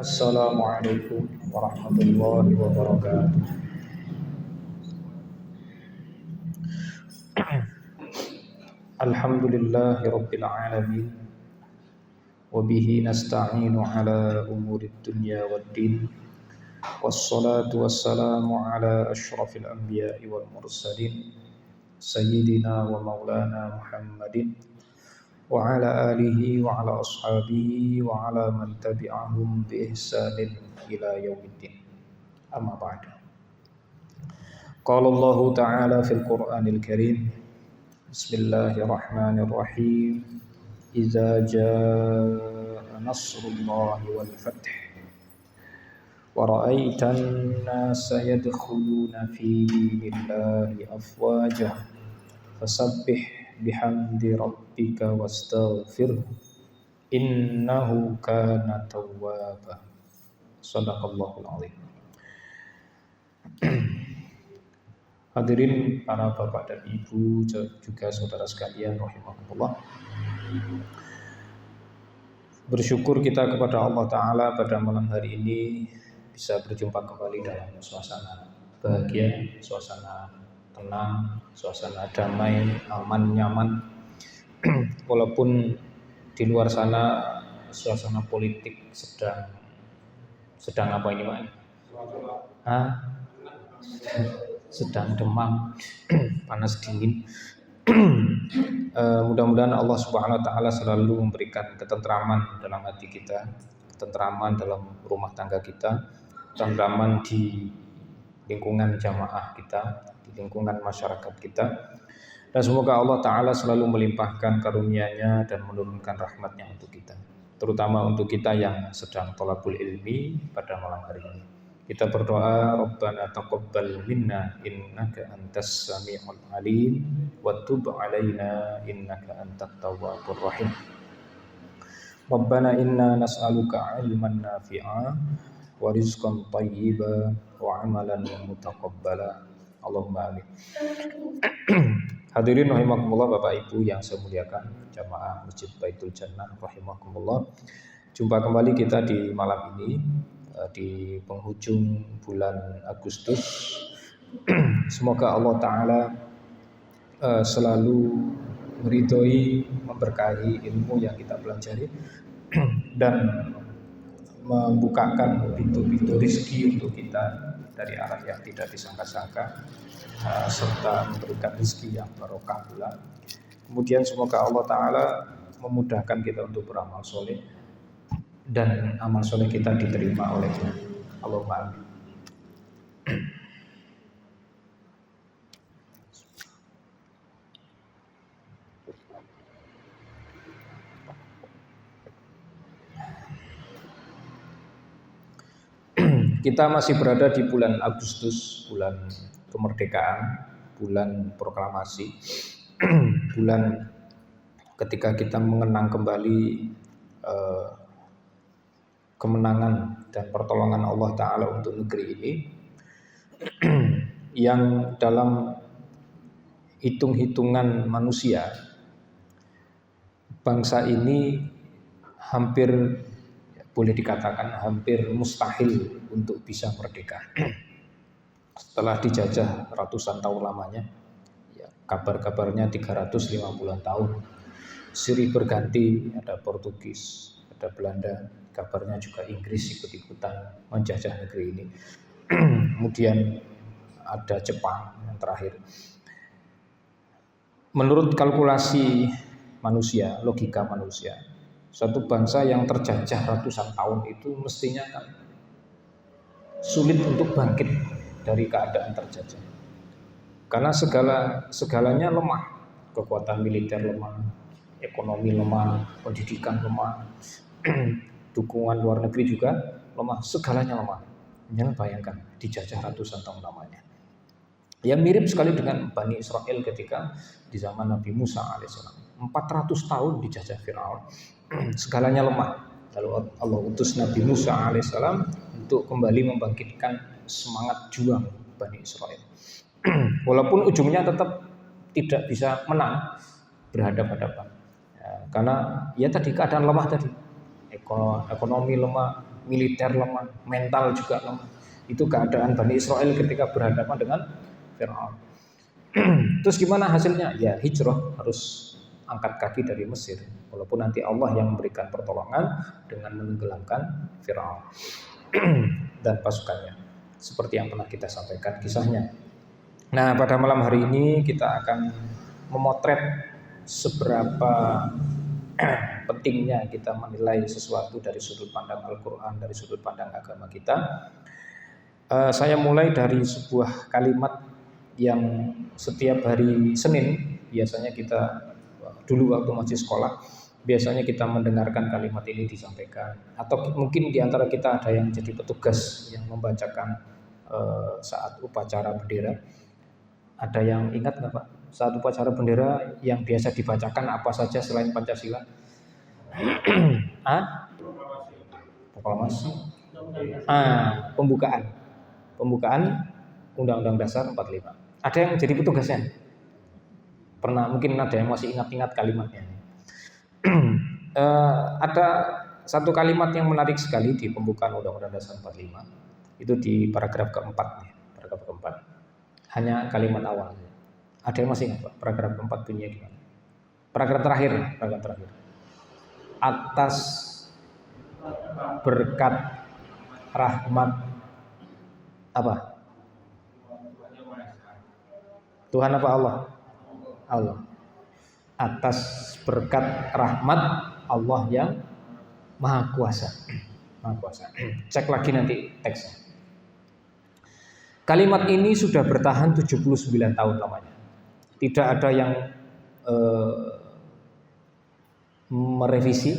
Assalamualaikum warahmatullahi wabarakatuh. Alhamdulillahi rabbil alamin. Wabihi nasta'inu ala umurid dunya waddin. Wassalatu wassalamu ala ashrafil anbiya'i wal mursalin Sayyidina wa maulana Muhammadin wa ala alihi wa ala ashabihi wa ala man tabi'ahum bi ihsanin ila yaumiddin. Amma ba'du. Qala Allah Ta'ala fil Qur'anil Karim. Bismillahirrahmanirrahim. Idza jaa nasrullahi wal fath wa ra'aitan nasa yadkhuluna fi dinillahi afwaja fasabbih bihamdi rabbika wastaghfirhu innahu kana tawwaba. Shadaqallahul azim. Hadirin para bapak dan ibu juga saudara sekalian rahimakumullah. Bersyukur kita kepada Allah Ta'ala pada malam hari ini bisa berjumpa kembali dalam suasana bahagia, suasana tenang, suasana damai, aman, nyaman. Walaupun di luar sana suasana politik sedang apa ini Pak? Sedang demam, panas dingin. Mudah-mudahan Allah Subhanahu wa Ta'ala selalu memberikan ketentraman dalam hati kita, ketentraman dalam rumah tangga kita, ketentraman di lingkungan jamaah kita, di lingkungan masyarakat kita. Dan semoga Allah Ta'ala selalu melimpahkan karunia-Nya dan menurunkan rahmat-Nya untuk kita, terutama untuk kita yang sedang thalabul ilmi pada malam hari ini. Kita berdoa, Rabbana taqabbal minna innaka antas sami'ul alim wa tub 'alaina innaka antat tawwabur rahim. Rabbana inna nas'aluka 'ilman nafi'a wa rizqan thayyiban wa 'amalan mutaqabbala. Allahumma amin. Hadirin rahimakumullah, Bapak Ibu yang saya muliakan, jamaah Masjid Baitul Jannah rahimakumullah. Jumpa kembali kita di malam ini di penghujung bulan Agustus. Semoga Allah Ta'ala selalu meridhoi, memberkahi ilmu yang kita pelajari dan membukakan pintu-pintu rezeki untuk kita dari arah yang tidak disangka-sangka, serta memberikan rezeki yang barokah pula. Kemudian semoga Allah Ta'ala memudahkan kita untuk beramal soleh dan amal soleh kita diterima olehnya. Allahumma amin. Kita masih berada di bulan Agustus, bulan kemerdekaan, bulan proklamasi, bulan ketika kita mengenang kembali kemenangan dan pertolongan Allah Ta'ala untuk negeri ini, yang dalam hitung-hitungan manusia, bangsa ini hampir, boleh dikatakan hampir mustahil untuk bisa merdeka. Setelah dijajah ratusan tahun lamanya, ya, kabar-kabarnya 350 tahun, silih berganti, ada Portugis, ada Belanda, kabarnya juga Inggris ikut-ikutan menjajah negeri ini. Kemudian ada Jepang yang terakhir. Menurut kalkulasi manusia, logika manusia, suatu bangsa yang terjajah ratusan tahun itu mestinya kan sulit untuk bangkit dari keadaan terjajah, karena segalanya lemah, kekuatan militer lemah, ekonomi lemah, pendidikan lemah, dukungan luar negeri juga lemah, segalanya lemah. Jangan bayangkan dijajah ratusan tahun lamanya. Ya mirip sekali dengan Bani Israel ketika di zaman Nabi Musa alaihissalam, 400 tahun dijajah Fir'aun, segalanya lemah. Lalu Allah utus Nabi Musa alaihissalam untuk kembali membangkitkan semangat juang Bani Israel. Walaupun ujungnya tetap tidak bisa menang berhadapan-hadapan, ya, karena ya tadi keadaan lemah tadi, ekonomi lemah, militer lemah, mental juga lemah. Itu keadaan Bani Israel ketika berhadapan dengan Fir'aun. Terus gimana hasilnya? Ya hijrah, harus angkat kaki dari Mesir. Walaupun nanti Allah yang memberikan pertolongan dengan menenggelamkan Fir'aun dan pasukannya. Seperti yang pernah kita sampaikan kisahnya. Nah, pada malam hari ini kita akan memotret seberapa pentingnya kita menilai sesuatu dari sudut pandang Al-Quran, dari sudut pandang agama kita. Saya mulai dari sebuah kalimat yang setiap hari Senin biasanya kita, dulu waktu masih sekolah, biasanya kita mendengarkan kalimat ini disampaikan. Atau mungkin di antara kita ada yang jadi petugas yang membacakan saat upacara bendera. Ada yang ingat nggak Pak? Saat upacara bendera yang biasa dibacakan apa saja selain Pancasila? Proklamasi. Pembukaan Undang-Undang Dasar 45. Ada yang jadi petugasnya? Pernah, mungkin ada yang masih ingat-ingat kalimatnya. Ada satu kalimat yang menarik sekali di pembukaan Undang-Undang Dasar 45. Itu di paragraf keempat. Paragraf keempat. Hanya kalimat awal. Ada yang masih ingat Pak? Paragraf keempat bunyinya gimana? Paragraf terakhir. Atas berkat rahmat apa? Tuhan apa Allah? Allah. Atas berkat rahmat Allah yang Maha Kuasa. Maha Kuasa. Cek lagi nanti teksnya. Kalimat ini sudah bertahan 79 tahun lamanya. Tidak ada yang merevisi,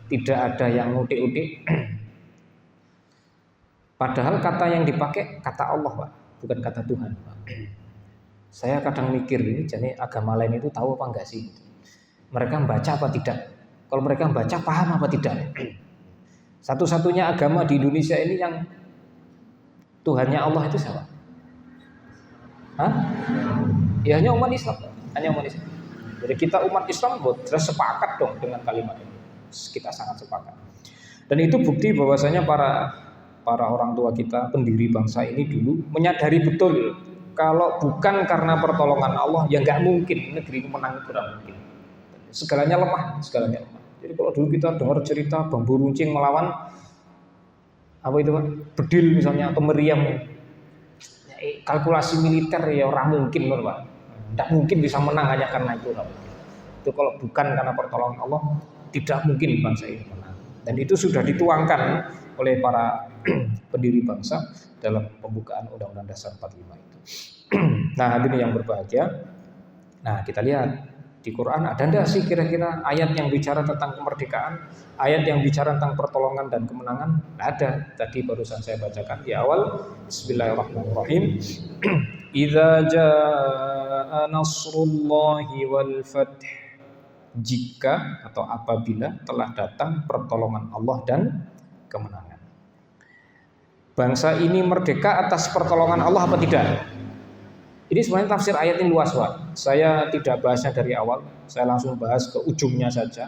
tidak ada yang ngutik-utik. Padahal kata yang dipakai kata Allah, Pak, bukan kata Tuhan, Pak. Saya kadang mikir ini, jadi agama lain itu tahu apa enggak sih? Mereka membaca apa tidak? Kalau mereka membaca paham apa tidak? Satu-satunya agama di Indonesia ini yang Tuhannya Allah itu siapa? Ya hanya umat Islam, hanya umat Islam. Jadi kita umat Islam jelas sepakat dong dengan kalimat ini. Kita sangat sepakat. Dan itu bukti bahwasanya para orang tua kita, pendiri bangsa ini dulu menyadari betul kalau bukan karena pertolongan Allah ya nggak mungkin negeri menang, itu tidak mungkin. Segalanya lemah. Jadi kalau dulu kita dengar cerita bambu runcing melawan apa itu Pak? Bedil misalnya atau meriam, kalkulasi militer ya orang mungkin loh Pak. Tidak mungkin bisa menang hanya karena itu. Itu kalau bukan karena pertolongan Allah tidak mungkin bangsa ini menang. Dan itu sudah dituangkan oleh para pendiri bangsa dalam pembukaan Undang-Undang Dasar 45 itu. Nah, hadirin yang berbahagia. Nah, kita lihat di Quran ada enggak sih kira-kira ayat yang bicara tentang kemerdekaan, ayat yang bicara tentang pertolongan dan kemenangan? Nggak ada. Tadi barusan saya bacakan di awal. Bismillahirrahmanirrahim. Idza jaa nasrullahi wal fath. Jika atau apabila telah datang pertolongan Allah dan kemenangan. Bangsa ini merdeka atas pertolongan Allah apa tidak? Ini sebenarnya tafsir ayat ini luas, Pak. Saya tidak bahasnya dari awal, saya langsung bahas ke ujungnya saja.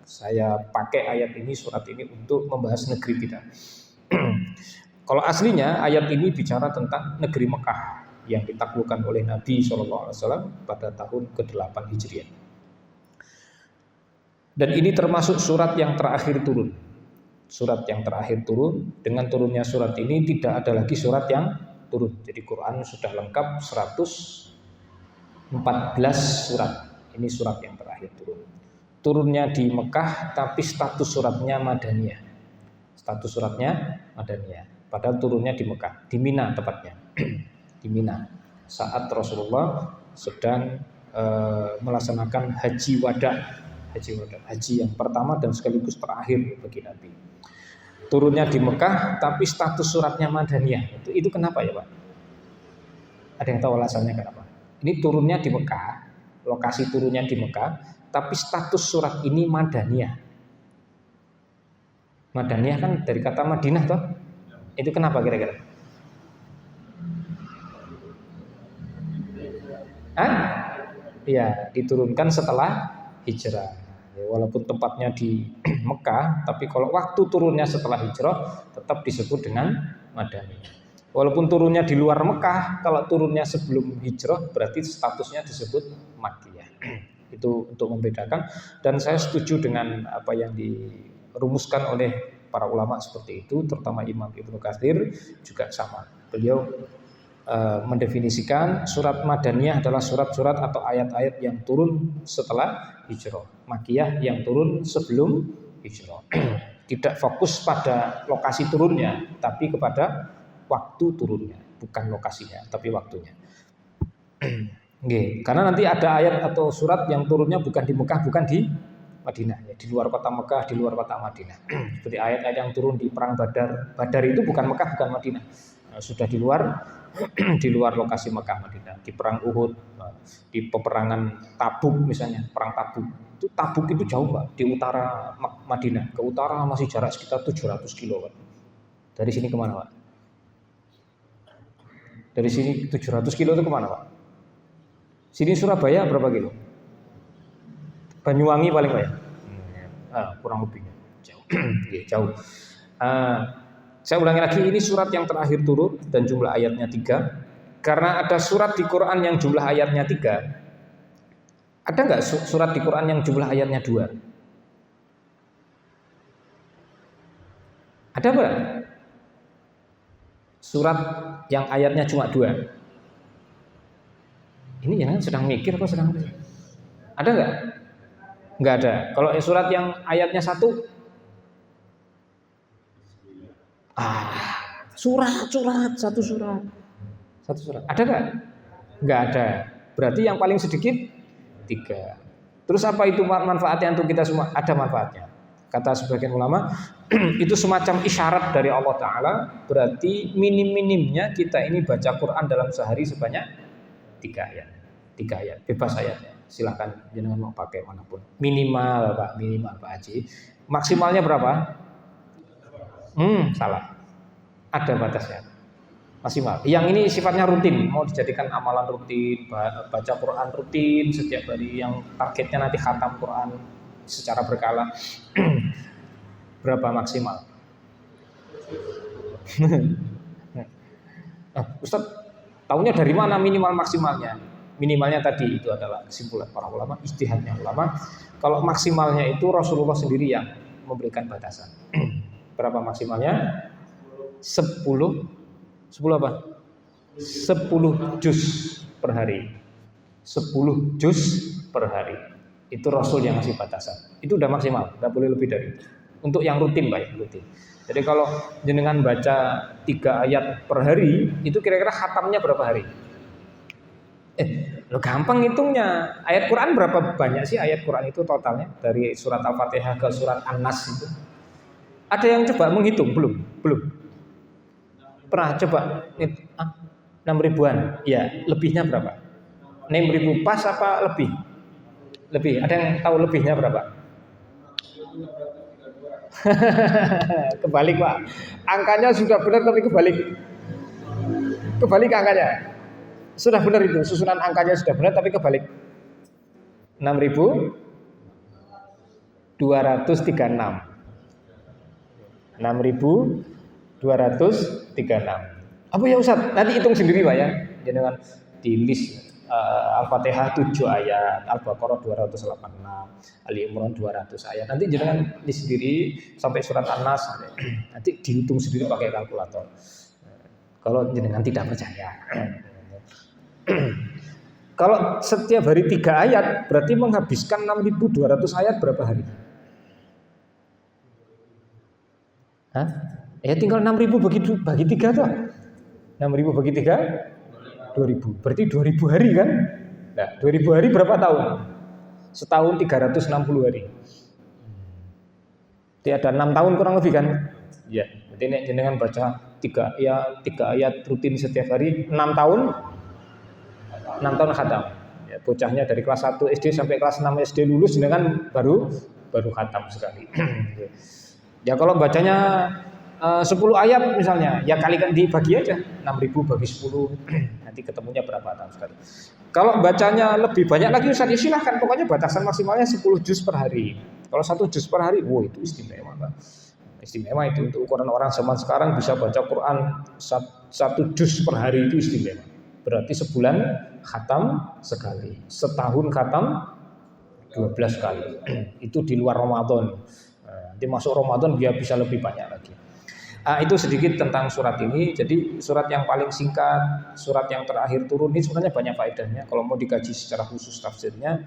Saya pakai ayat ini, surat ini untuk membahas negeri kita. Kalau aslinya ayat ini bicara tentang negeri Mekah yang ditaklukkan oleh Nabi SAW pada tahun ke-8 Hijriah. Dan ini termasuk surat yang terakhir turun. Surat yang terakhir turun, dengan turunnya surat ini tidak ada lagi surat yang turun. Jadi Quran sudah lengkap 114 surat. Ini surat yang terakhir turun. Turunnya di Mekah tapi status suratnya Madaniyah. Status suratnya Madaniyah. Padahal turunnya di Mekah, di Mina tepatnya. Di Mina. Saat Rasulullah sedang melaksanakan haji wada. Haji yang pertama dan sekaligus terakhir bagi Nabi. Turunnya di Mekah tapi status suratnya Madaniyah. Itu kenapa ya Pak? Ada yang tahu alasannya kenapa? Ini turunnya di Mekah, lokasi turunnya di Mekah, tapi status surat ini Madaniyah. Madaniyah kan dari kata Madinah toh? Itu kenapa kira-kira? Ya, diturunkan setelah hijrah. Ya, walaupun tempatnya di Mekah, tapi kalau waktu turunnya setelah hijrah tetap disebut dengan Madaniyah. Walaupun turunnya di luar Mekah, kalau turunnya sebelum hijrah berarti statusnya disebut Makkiyah. Itu untuk membedakan, dan saya setuju dengan apa yang dirumuskan oleh para ulama seperti itu, terutama Imam Ibnu Katsir juga sama. Beliau mendefinisikan surat Madaniyah adalah surat-surat atau ayat-ayat yang turun setelah hijrah, Makkiyah yang turun sebelum hijrah. Tidak fokus pada lokasi turunnya, tapi kepada waktu turunnya, bukan lokasinya, tapi waktunya. Nggih, karena nanti ada ayat atau surat yang turunnya bukan di Mekah, bukan di Madinah, ya, di luar kota Mekah, di luar kota Madinah. Seperti ayat-ayat yang turun di perang Badar. Badar itu bukan Mekah, bukan Madinah. Sudah di luar lokasi Mekah Madinah. Di perang Uhud, di peperangan Tabuk misalnya, perang Tabuk. Itu Tabuk itu jauh, Pak, di utara Madinah. Ke utara masih jarak sekitar 700 kilo, Pak. Dari sini kemana, Pak? Dari sini 700 kilo itu kemana, Pak? Sini Surabaya berapa kilo? Banyuwangi paling banyak. Kurang lebihnya jauh. Jauh. Saya ulangi lagi, ini surat yang terakhir turun dan jumlah ayatnya 3. Karena ada surat di Quran yang jumlah ayatnya 3. Ada nggak surat di Quran yang jumlah ayatnya 2? Ada nggak? Surat yang ayatnya cuma 2. Ini jangan sedang mikir atau sedang ada nggak? Nggak ada. Kalau surat yang ayatnya 1, satu surat. Ada nggak? Nggak ada. Berarti yang paling sedikit 3. Terus apa itu manfaatnya untuk kita semua? Ada manfaatnya. Kata sebagian ulama, itu semacam isyarat dari Allah Ta'ala. Berarti minim-minimnya kita ini baca Quran dalam sehari sebanyak 3 ayat. 3 ayat, bebas ayatnya. Silakan jangan mau pakai manapun. Minimal Pak Haji. Maksimalnya berapa? Salah. Ada batasnya. Maksimal. Yang ini sifatnya rutin, mau dijadikan amalan rutin, baca Quran rutin setiap hari, yang targetnya nanti khatam Quran secara berkala. Berapa maksimal? Ustaz, tahunya dari mana minimal maksimalnya? Minimalnya tadi itu adalah kesimpulan para ulama, ijtihadnya ulama. Kalau maksimalnya itu Rasulullah sendiri yang memberikan batasan. Berapa maksimalnya? 10 apa? 10 juz per hari. 10 juz per hari. Itu Rasul yang ngasih batasan. Itu udah maksimal, nggak boleh lebih dari itu. Untuk yang rutin, Pak, rutin. Jadi kalau jenengan baca 3 ayat per hari, itu kira-kira khatamnya berapa hari? Lo gampang hitungnya. Ayat Quran berapa banyak sih ayat Quran itu totalnya? Dari surat Al-Fatihah ke surat An-Nas itu. Ada yang coba menghitung? Belum. Pernah coba? 6.000-an. Ya, lebihnya berapa? 6.000 pas apa lebih? Lebih. Ada yang tahu lebihnya berapa? Kebalik, Pak. Angkanya sudah benar tapi kebalik. Kebalik angkanya. Sudah benar itu, susunan angkanya sudah benar tapi kebalik. 6.236. 6.236. Apa ya Ustaz? Nanti hitung sendiri Pak ya. Jangan di list Al-Fatihah 7 ayat, Al-Baqarah 286, Ali Imran 200 ayat. Nanti jangan list sendiri sampai surat An-Nas. Nanti dihitung sendiri pakai kalkulator. Kalau jangan tidak percaya. Kalau setiap hari 3 ayat berarti menghabiskan 6.200 ayat berapa hari? Hah? Ya tinggal 6.000 bagi 3 toh. 6.000 bagi 3 2.000. Berarti 2.000 hari kan? Nah, 2.000 hari berapa tahun? Setahun 360 hari. Jadi ada 6 tahun kurang lebih kan? Ya, jadi nek jenengan baca 3 ayat rutin setiap hari 6 tahun. 6 tahun khatam. Ya, bocahnya dari kelas 1 SD sampai kelas 6 SD lulus dengan baru khatam sekali. Ya kalau bacanya 10 ayat misalnya, ya kalikan dibagi aja 6.000 bagi 10 nanti ketemunya berapa tahun sekali. Kalau bacanya lebih banyak lagi Ustaz, ya silahkan, pokoknya batasan maksimalnya 10 juz per hari. Kalau 1 juz per hari, wow itu istimewa Pak. Istimewa itu untuk ukuran orang zaman sekarang bisa baca Quran 1 juz per hari itu istimewa. Berarti sebulan khatam sekali, setahun khatam 12 kali. Itu di luar Ramadan. Nanti masuk Ramadan dia bisa lebih banyak lagi. Itu sedikit tentang surat ini. Jadi surat yang paling singkat, surat yang terakhir turun ini sebenarnya banyak faedahnya. Kalau mau dikaji secara khusus tafsirnya,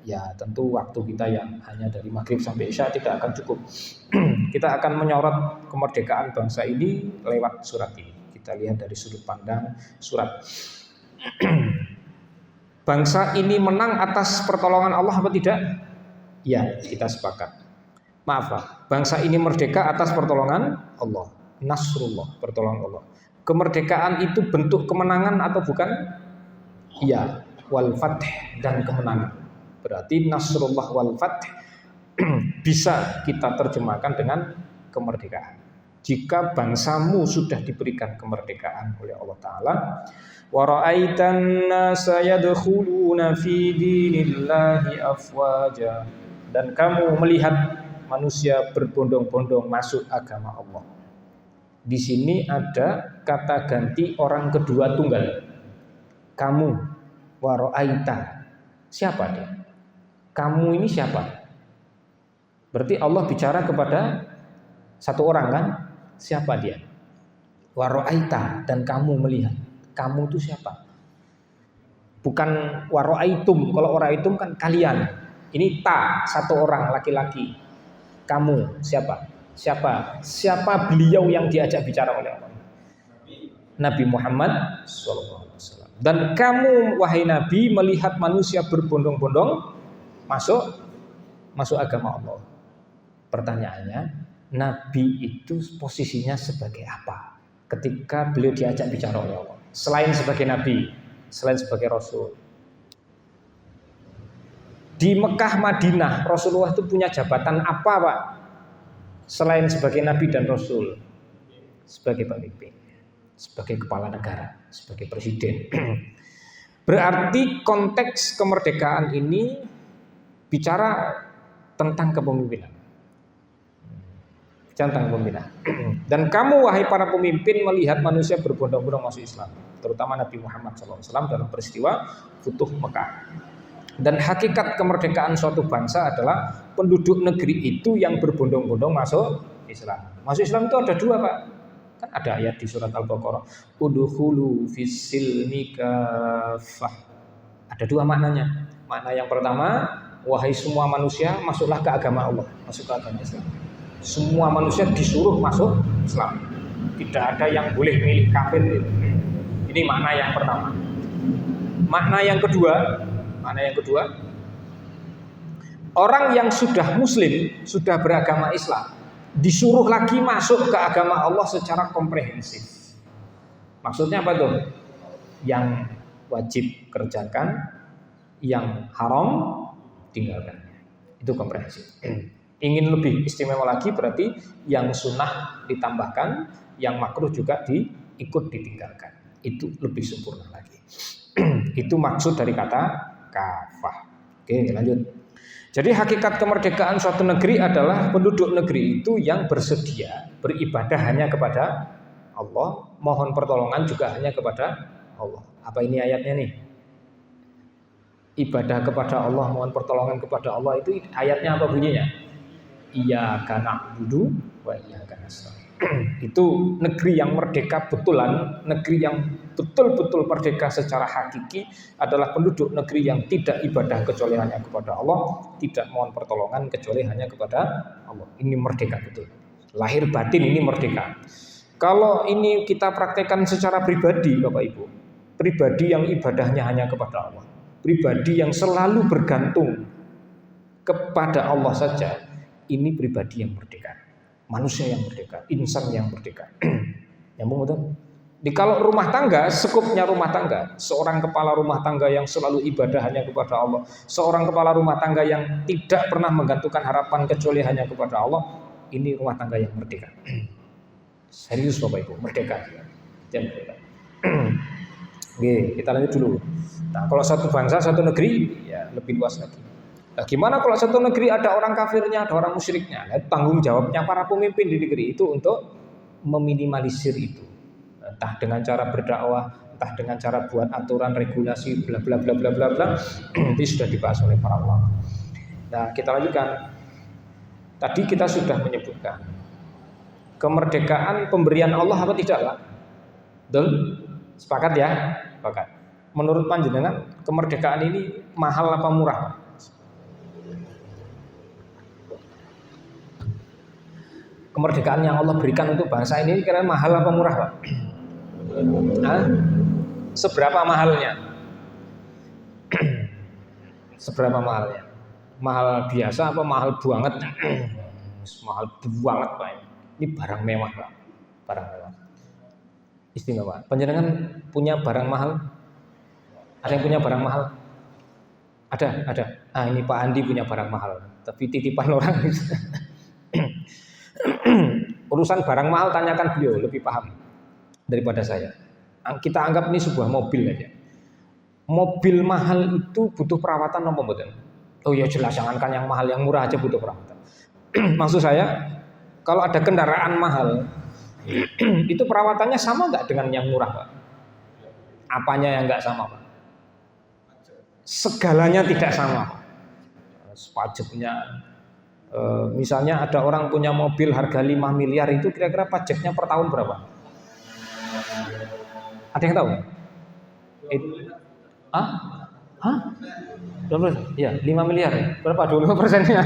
ya tentu waktu kita yang hanya dari maghrib sampai isya tidak akan cukup. Kita akan menyorot kemerdekaan bangsa ini lewat surat ini. Kita lihat dari sudut pandang surat. Bangsa ini menang atas pertolongan Allah apa tidak? Ya, kita sepakat. Maaf Pak, bangsa ini merdeka atas pertolongan Allah. Nasrullah, pertolongan Allah. Kemerdekaan itu bentuk kemenangan atau bukan? Ya, wal fath dan kemenangan. Berarti Nasrullah wal fath bisa kita terjemahkan dengan kemerdekaan. Jika bangsamu sudah diberikan kemerdekaan oleh Allah Ta'ala, wa ra'aitan nasa yadkhuluna fi dinillahi afwaja, dan kamu melihat manusia berbondong-bondong masuk agama Allah. Di sini ada kata ganti orang kedua tunggal. Kamu, wa ra'aita. Siapa dia? Kamu ini siapa? Berarti Allah bicara kepada satu orang kan? Siapa dia? Wa ra'aita, dan kamu melihat. Kamu itu siapa? Bukan wa ra'aitum. Kalau wa ra'aitum kan kalian. Ini ta, satu orang laki-laki. Kamu siapa? Siapa beliau yang diajak bicara oleh Allah? Nabi Muhammad SAW. Dan kamu wahai Nabi melihat manusia berbondong-bondong masuk agama Allah. Pertanyaannya, Nabi itu posisinya sebagai apa ketika beliau diajak bicara oleh Allah? Selain sebagai Nabi, selain sebagai Rasul. Di Mekah Madinah Rasulullah itu punya jabatan apa Pak? Selain sebagai Nabi dan Rasul, sebagai pemimpin, sebagai kepala negara, sebagai presiden. Berarti konteks kemerdekaan ini bicara tentang kepemimpinan. Tentang kepemimpinan. Dan kamu wahai para pemimpin melihat manusia berbondong-bondong masuk Islam, terutama Nabi Muhammad SAW dalam peristiwa Futuh Mekah. Dan hakikat kemerdekaan suatu bangsa adalah penduduk negeri itu yang berbondong-bondong masuk Islam. Masuk Islam itu ada dua Pak. Kan ada ayat di surat Al-Baqarah. Udkhulu fis-silmi kaffah. Ada dua maknanya. Makna yang pertama, wahai semua manusia masuklah ke agama Allah. Masuk ke agama Islam. Semua manusia disuruh masuk Islam. Tidak ada yang boleh milih kafir. Ini makna yang pertama. Makna yang kedua, orang yang sudah muslim, sudah beragama Islam, disuruh lagi masuk ke agama Allah secara komprehensif. Maksudnya apa tuh? Yang wajib kerjakan, yang haram tinggalkan. Itu komprehensif. Ingin lebih istimewa lagi berarti yang sunnah ditambahkan, yang makruh juga ikut ditinggalkan. Itu lebih sempurna lagi. Itu maksud dari kata kafah. Oke, lanjut. Jadi hakikat kemerdekaan suatu negeri adalah penduduk negeri itu yang bersedia beribadah hanya kepada Allah, mohon pertolongan juga hanya kepada Allah. Apa ini ayatnya nih? Ibadah kepada Allah, mohon pertolongan kepada Allah, itu ayatnya apa bunyinya? Iyyaka na'budu wa iyyaka nasta'in. Itu negeri yang merdeka betulan, negeri yang betul-betul merdeka secara hakiki adalah penduduk negeri yang tidak ibadah kecuali hanya kepada Allah, tidak mohon pertolongan kecuali hanya kepada Allah. Ini merdeka betul. Lahir batin ini merdeka. Kalau ini kita praktekkan secara pribadi Bapak Ibu, pribadi yang ibadahnya hanya kepada Allah, pribadi yang selalu bergantung kepada Allah saja, ini pribadi yang merdeka. Manusia yang merdeka, insan yang merdeka. Nyambung betul? Kalau rumah tangga, sekupnya rumah tangga, seorang kepala rumah tangga yang selalu ibadah hanya kepada Allah, seorang kepala rumah tangga yang tidak pernah menggantungkan harapan kecuali hanya kepada Allah, ini rumah tangga yang merdeka. Serius Bapak Ibu, merdeka. Jangan merdeka. Oke, kita lanjut dulu. Nah, kalau satu bangsa, satu negeri, ya lebih luas lagi. Nah, gimana kalau satu negeri ada orang kafirnya, ada orang musyriknya? Nah, tanggung jawabnya para pemimpin di negeri itu untuk meminimalisir itu. Entah dengan cara berdakwah, entah dengan cara buat aturan, regulasi, bla bla bla bla bla bla. Ini sudah dibahas oleh para ulama. Nah, kita lanjutkan. Tadi kita sudah menyebutkan kemerdekaan pemberian Allah apa tidak, Pak? Betul? Sepakat ya? Sepakat. Menurut panjenengan kemerdekaan ini mahal apa murah? Kemerdekaan yang Allah berikan untuk bangsa ini kira mahal apa murah, Pak? Hah? Seberapa mahalnya? Seberapa mahalnya? Mahal biasa apa mahal banget? Mahal banget, Pak. Ini barang mewah, Pak. Barang mewah. Istimewa. Panjenengan punya barang mahal? Ada yang punya barang mahal? Ada. Ah, ini Pak Andi punya barang mahal, tapi titipan orang. Urusan barang mahal tanyakan beliau, lebih paham daripada saya. Kita anggap ini sebuah mobil aja. Mobil mahal itu butuh perawatan apa mboten? Oh ya jelas, jangankan yang mahal, yang murah aja butuh perawatan. Maksud saya, kalau ada kendaraan mahal, itu perawatannya sama nggak dengan yang murah, Pak? Apanya yang nggak sama, Pak? Segalanya tidak sama. Pajaknya, misalnya ada orang punya mobil harga 5 miliar itu kira-kira pajaknya per tahun berapa? Ada yang tahu? Hah? Berapa? Ya, 5 miliar. Berapa? 25%-nya.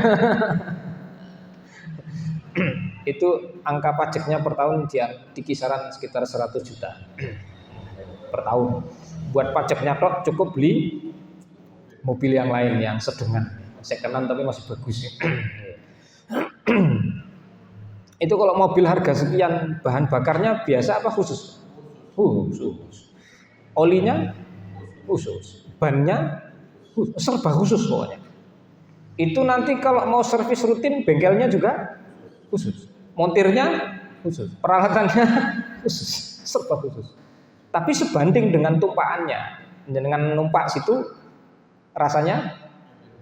Itu angka pajaknya per tahun di kisaran sekitar 100 juta per tahun. Buat pajaknya tok cukup beli mobil yang lain yang sedengan, sekenan tapi masih bagus. Itu kalau mobil harga sekian, bahan bakarnya biasa apa khusus? Khusus. Olinya khusus. Bannya khusus. Serba khusus pokoknya. Itu nanti kalau mau servis rutin bengkelnya juga khusus. Montirnya khusus. Peralatannya khusus. Serba khusus. Tapi sebanding dengan tumpaannya, dengan numpak situ rasanya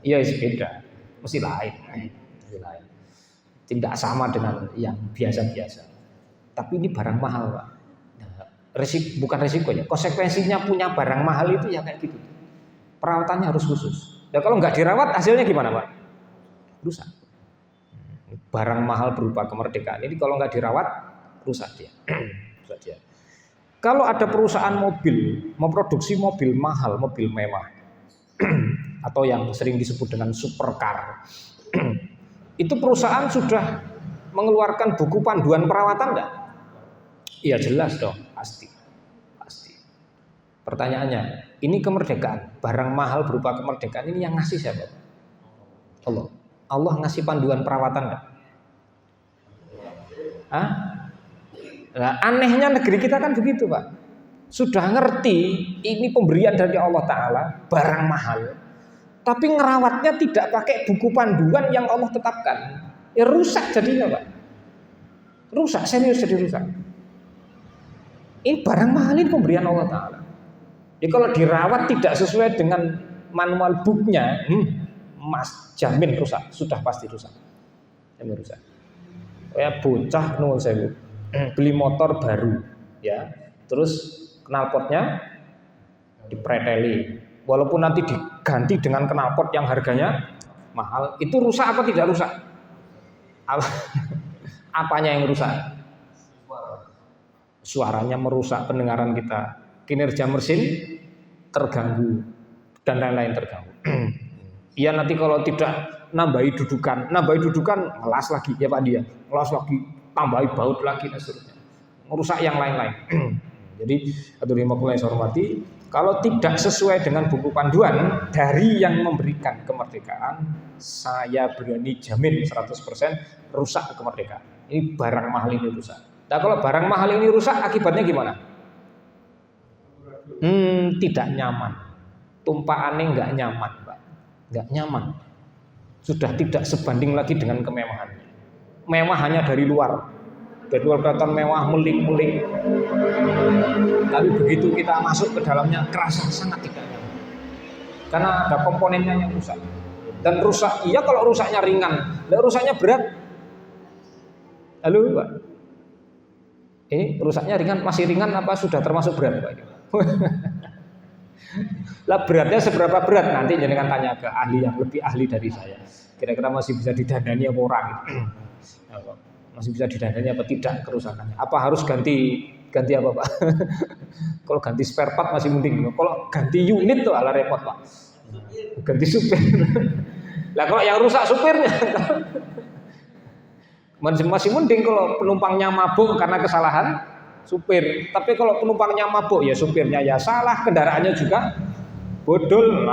ya beda. Mesti lain. Tidak sama dengan yang biasa-biasa. Tapi ini barang mahal, Pak. Bukan resiko ya. Konsekuensinya punya barang mahal itu ya kayak gitu. Perawatannya harus khusus. Dan kalau nggak dirawat hasilnya gimana, Pak? Rusak. Barang mahal berupa kemerdekaan ini kalau nggak dirawat rusak dia. Rusak dia. Kalau ada perusahaan mobil memproduksi mobil mahal, mobil mewah, atau yang sering disebut dengan supercar. Itu perusahaan sudah mengeluarkan buku panduan perawatan enggak? Iya jelas dong, pasti. Pertanyaannya, ini kemerdekaan, barang mahal berupa kemerdekaan ini yang ngasih siapa? Allah. Allah ngasih panduan perawatan enggak? Nah, anehnya negeri kita kan begitu, Pak. Sudah ngerti ini pemberian dari Allah Ta'ala, barang mahal, tapi ngerawatnya tidak pakai buku panduan yang Allah tetapkan. Ya rusak jadinya, Pak. Rusak, serius jadi rusak. Ini barang mahal, ini pemberian Allah Ta'ala. Ya kalau dirawat tidak sesuai dengan manual booknya, Mas jamin rusak, sudah pasti rusak. Jamin rusak. Kayak bocah nuwun sewu, beli motor baru, ya, terus knalpotnya dipreteli. Walaupun nanti diganti dengan knalpot yang harganya mahal, itu rusak apa tidak rusak? Apanya yang rusak? Suaranya merusak pendengaran kita, kinerja mesin terganggu dan lain-lain terganggu. Iya nanti kalau tidak nambahi dudukan ngelas lagi ya Pak dia, ngelas lagi, tambahi baut lagi dan seterusnya, merusak yang lain-lain. Jadi hadirin yang saya hormati, kalau tidak sesuai dengan buku panduan dari yang memberikan kemerdekaan, saya berani jamin 100% rusak kemerdekaan. Ini barang mahal ini rusak. Nah kalau barang mahal ini rusak, akibatnya gimana? Tidak nyaman. Tumpaannya nggak nyaman, Pak. Nggak nyaman. Sudah tidak sebanding lagi dengan kemewahannya. Mewah hanya dari luar. Dari luar kelihatan mewah, meling-meling. Tapi begitu kita masuk ke dalamnya kerasa sangat tidak nyaman. Karena ada komponennya yang rusak. Dan rusak, iya kalau rusaknya ringan, dan rusaknya berat. Halo Pak, ini rusaknya ringan, masih ringan apa sudah termasuk berat Pak? Lah beratnya seberapa berat? Nanti jangan tanya ke ahli yang lebih ahli dari saya. Kira-kira masih bisa didandani apa orang? Masih bisa didandani apa tidak kerusakannya? Apa harus ganti apa Pak? Kalau ganti spare part masih mending. Kalau ganti unit tuh ala repot Pak. Ganti supir. Lah kalau yang rusak supirnya masih mending kalau penumpangnya mabuk karena kesalahan supir. Tapi kalau penumpangnya mabuk ya supirnya ya salah, kendaraannya juga bodol,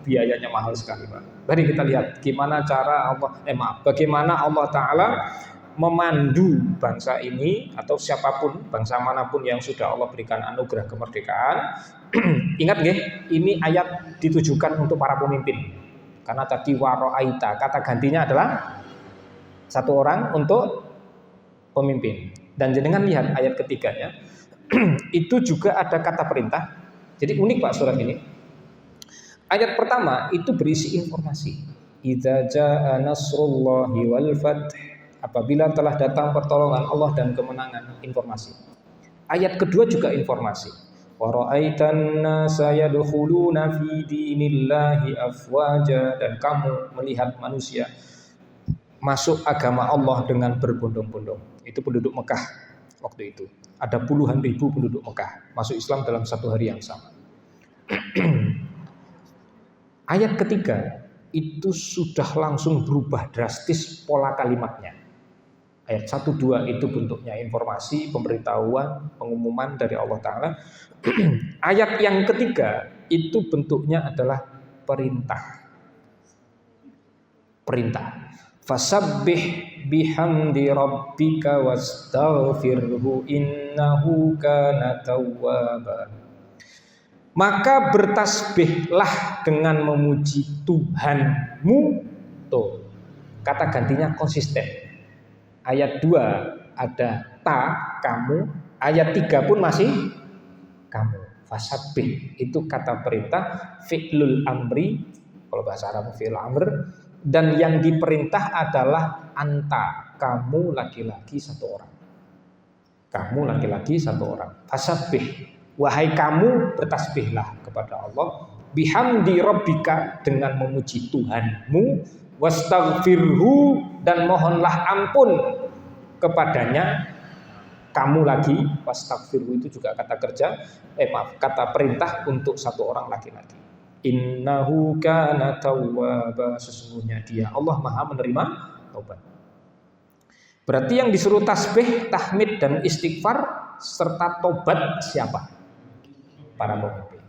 biayanya mahal sekali Pak. Mari kita lihat gimana cara bagaimana Allah Ta'ala memandu bangsa ini atau siapapun, bangsa manapun yang sudah Allah berikan anugerah kemerdekaan. Ingat nggih, ini ayat ditujukan untuk para pemimpin. Karena tadi waro'aita, kata gantinya adalah satu orang untuk pemimpin. Dan jenengan lihat ayat ketiganya, itu juga ada kata perintah. Jadi unik Pak surat ini. Ayat pertama itu berisi informasi. Idza jaa nasrullahi wal fath, apabila telah datang pertolongan Allah dan kemenangan, informasi. Ayat kedua juga informasi. Wa ra'aitan nasa yadkhuluna fi dinillahi afwaja, dan kamu melihat manusia masuk agama Allah dengan berbondong-bondong. Itu penduduk Mekah waktu itu. Ada puluhan ribu penduduk Mekah masuk Islam dalam satu hari yang sama. Ayat ketiga itu sudah langsung berubah drastis pola kalimatnya. Ayat 1, 2 itu bentuknya informasi, pemberitahuan, pengumuman dari Allah Ta'ala. Ayat yang ketiga itu bentuknya adalah perintah. Perintah. Fasabbih bihamdi rabbika wastaghfirhu innahu kana tawwaba. Maka bertasbihlah dengan memuji Tuhanmu. Tuh, kata gantinya konsisten. Ayat 2 ada ta, kamu. Ayat 3 pun masih kamu. Fasabbih itu kata perintah, fi'lul amri, kalau bahasa Arab fi'lul amr. Dan yang diperintah adalah anta, kamu laki-laki satu orang. Kamu laki-laki satu orang. Fasabbih, wahai kamu bertasbihlah kepada Allah. Bihamdi rabbika, dengan memuji Tuhanmu. Wastaghfirhu, dan mohonlah ampun kepadanya. Kamu lagi, wastaghfirhu itu juga kata kerja, kata perintah untuk satu orang laki-laki. Innahu kana tawwaba, sesungguhnya dia Allah Maha menerima taubat. Berarti yang disuruh tasbih, tahmid dan istighfar serta tobat siapa? Para pemimpin.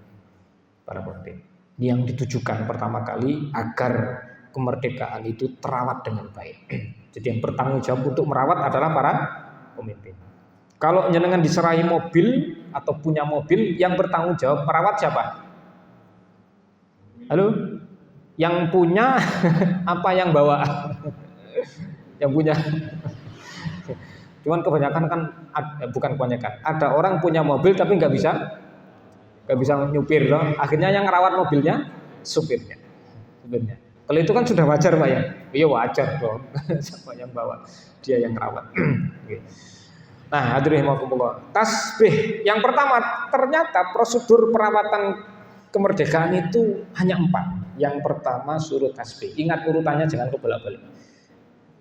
Para pemimpin. Yang ditujukan pertama kali agar kemerdekaan itu terawat dengan baik. Jadi yang bertanggung jawab untuk merawat adalah para pemimpin. Kalau jenengan diserahi mobil atau punya mobil, yang bertanggung jawab merawat siapa? Halo? Yang punya apa yang bawa? Yang punya. Cuman kebanyakan kan, bukan kebanyakan. Ada orang punya mobil tapi nggak bisa nyupir loh. Akhirnya yang ngerawat mobilnya supirnya. Kalau itu kan sudah wajar Pak ya. Iya wajar dong. Siapa yang bawa? Dia yang ngerawat. Nah, hadirin rahimakumullah. Tasbih yang pertama, ternyata prosedur perawatan kemerdekaan itu hanya 4. Yang pertama suruh tasbih. Ingat urutannya, jangan kebolak-balik.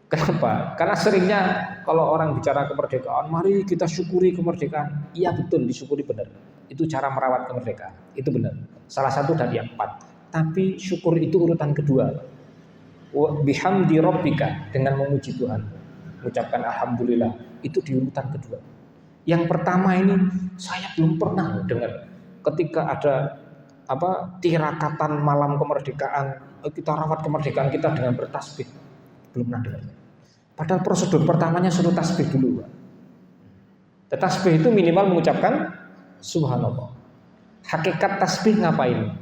Kenapa? Karena seringnya kalau orang bicara kemerdekaan, mari kita syukuri kemerdekaan. Iya betul, disyukuri benar. Itu cara merawat kemerdekaan. Itu benar. Salah satu dari yang 4. Tapi syukur itu urutan kedua. Bihamdi rabbika, dengan memuji Tuhan. Mengucapkan alhamdulillah, itu di urutan kedua. Yang pertama ini saya belum pernah dengar ketika ada tirakatan malam kemerdekaan, kita rawat kemerdekaan kita dengan bertasbih. Belum pernah dengar. Padahal prosedur pertamanya suruh tasbih dulu. Tasbih itu minimal mengucapkan subhanallah. Hakikat tasbih ngapain?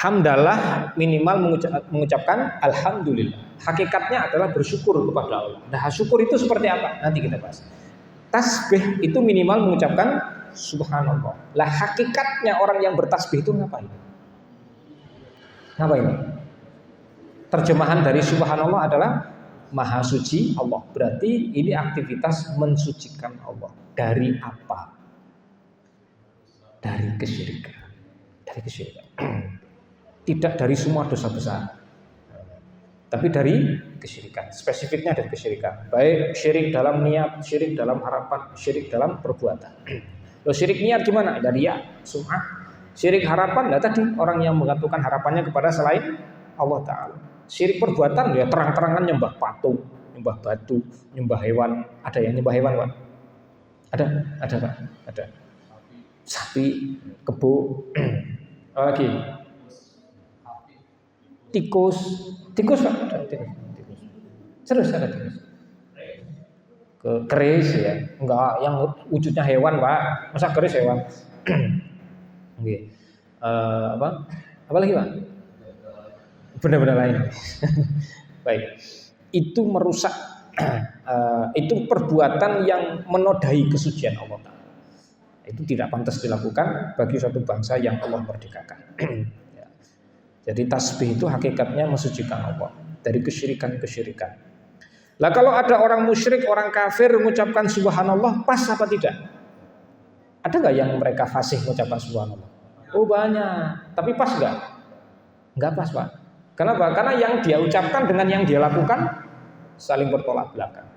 Hamdalah minimal mengucapkan alhamdulillah. Hakikatnya adalah bersyukur kepada Allah. Nah, syukur itu seperti apa? Nanti kita bahas. Tasbih itu minimal mengucapkan subhanallah. Lah hakikatnya orang yang bertasbih itu ngapain? Ngapain? Terjemahan dari subhanallah adalah maha suci Allah. Berarti ini aktivitas mensucikan Allah. Dari apa? Dari kesyirikan. Dari kesyirikan. Tidak dari semua dosa besar, tapi dari kesyirikan. Spesifiknya dari kesyirikan. Baik syirik dalam niat, syirik dalam harapan, syirik dalam perbuatan. Loh, syirik niat gimana? Dari ya, sum'ah. Syirik harapan, lah tadi orang yang menggantungkan harapannya kepada selain Allah Ta'ala. Syirik perbuatan, ya terang-terangan nyembah patung, nyembah batu, nyembah hewan. Ada yang nyembah hewan, Pak? Ada Pak? Ada. Sapi, kebo, apa lagi? Tikus Pak, tikus. Serius ada tikus. Keris ya, enggak yang wujudnya hewan Pak, masa keris hewan? Oke. Apa lagi Pak? Benda-benda lain. Baik, itu merusak, itu perbuatan yang menodai kesucian Allah Ta'ala. Itu tidak pantas dilakukan bagi suatu bangsa yang Allah merdekakan. Jadi tasbih itu hakikatnya mensucikan Allah dari kesyirikan-kesyirikan. Lah kalau ada orang musyrik, orang kafir mengucapkan subhanallah, pas apa tidak? Ada nggak yang mereka fasih mengucapkan subhanallah? Oh banyak, tapi pas nggak? Nggak pas Pak. Kenapa? Karena yang dia ucapkan dengan yang dia lakukan saling bertolak belakang.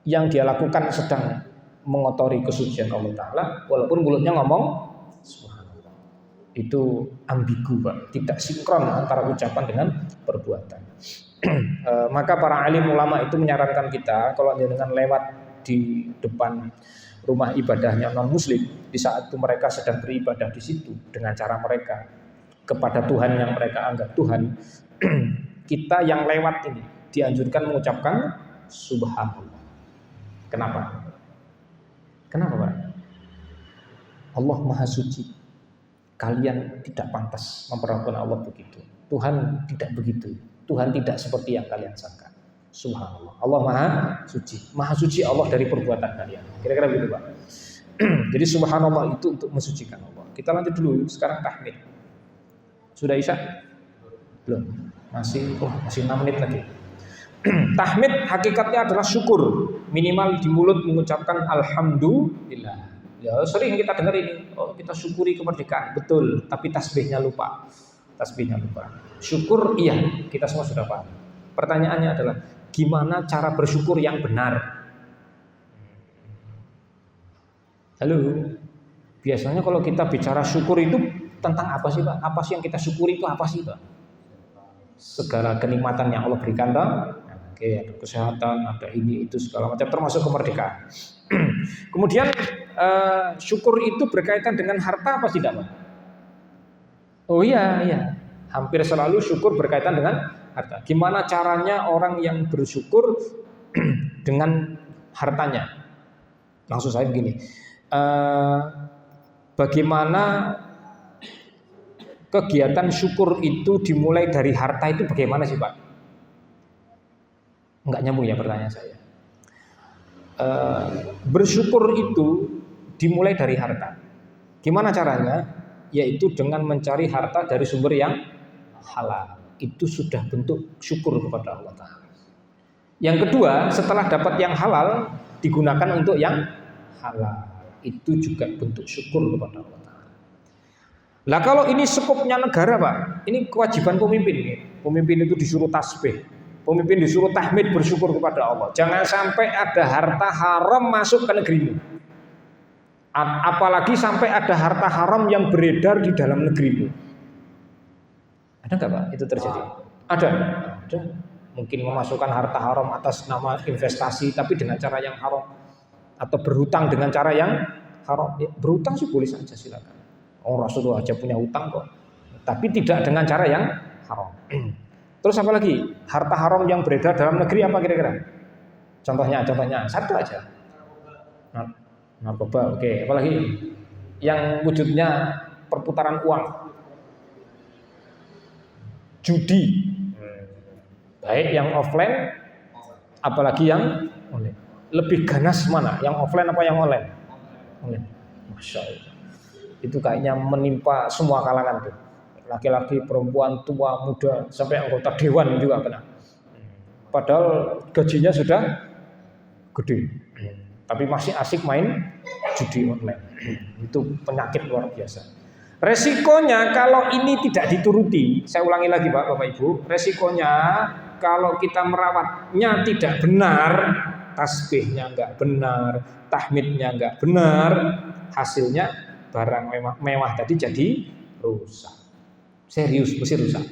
Yang dia lakukan sedang mengotori kesucian Allah Ta'ala, walaupun mulutnya ngomong itu ambigu Pak, tidak sinkron antara ucapan dengan perbuatan. Maka para alim ulama itu menyarankan kita kalau dengan lewat di depan rumah ibadahnya non muslim, di saat itu mereka sedang beribadah di situ dengan cara mereka kepada Tuhan yang mereka anggap Tuhan, kita yang lewat ini dianjurkan mengucapkan subhanallah. Kenapa Pak? Allah Maha Suci. Kalian tidak pantas memperlakukan Allah begitu. Tuhan tidak begitu. Tuhan tidak seperti yang kalian sangka. Subhanallah. Allah Maha Suci. Maha Suci Allah dari perbuatan kalian. Kira-kira begitu Pak. Jadi subhanallah itu untuk mensucikan Allah. Kita lanjut dulu. Sekarang tahmid. Sudah Isya? Belum. Masih 6 menit lagi. Tahmid hakikatnya adalah syukur. Minimal di mulut mengucapkan alhamdulillah. Ya sering kita dengar ini, oh kita syukuri kemerdekaan, betul, tapi tasbihnya lupa. Syukur iya, kita semua sudah paham. Pertanyaannya adalah gimana cara bersyukur yang benar? Halo, biasanya kalau kita bicara syukur itu tentang apa sih Pak? Apa sih yang kita syukuri itu apa sih Pak? Segala kenikmatan yang Allah berikan dong. Oke, ada kesehatan, ada ini itu segala macam, termasuk kemerdekaan. Kemudian syukur itu berkaitan dengan harta apa tidak Pak? Oh iya, hampir selalu syukur berkaitan dengan harta. Gimana caranya orang yang bersyukur dengan hartanya? Maksud saya begini, bagaimana kegiatan syukur itu dimulai dari harta itu bagaimana sih Pak? Enggak nyambung ya pertanyaan saya. Bersyukur itu dimulai dari harta. Gimana caranya? Yaitu dengan mencari harta dari sumber yang halal. Itu sudah bentuk syukur kepada Allah Ta'ala. Yang kedua, setelah dapat yang halal, digunakan untuk yang halal. Itu juga bentuk syukur kepada Allah Ta'ala. Lah kalau ini skopnya negara Pak, ini kewajiban pemimpin. Pemimpin itu disuruh tasbih, pemimpin disuruh tahmid, bersyukur kepada Allah. Jangan sampai ada harta haram masuk ke negerimu. Apalagi sampai ada harta haram yang beredar di dalam negerimu. Ada nggak Pak itu terjadi? Ada. Mungkin memasukkan harta haram atas nama investasi tapi dengan cara yang haram, atau berhutang dengan cara yang haram. Ya, berhutang sih boleh saja, silakan. Rasulullah aja punya hutang kok. Tapi tidak dengan cara yang haram. Terus apa lagi? Harta haram yang beredar dalam negeri apa kira-kira? Contohnya satu aja. Narkoba, oke. Apalagi yang wujudnya perputaran uang. judi. Baik yang offline apalagi yang online. Lebih ganas mana? Yang offline apa yang online? Online. Masya Allah. Itu kayaknya menimpa semua kalangan tuh. Laki-laki, perempuan, tua, muda, sampai anggota dewan juga kena. Padahal gajinya sudah gede, tapi masih asik main judi online. Itu penyakit luar biasa. Resikonya kalau ini tidak dituruti, saya ulangi lagi Pak, Bapak Ibu, resikonya kalau kita merawatnya tidak benar, tasbihnya enggak benar, tahmidnya enggak benar, hasilnya barang mewah tadi jadi rusak. Serius, mesti rusak.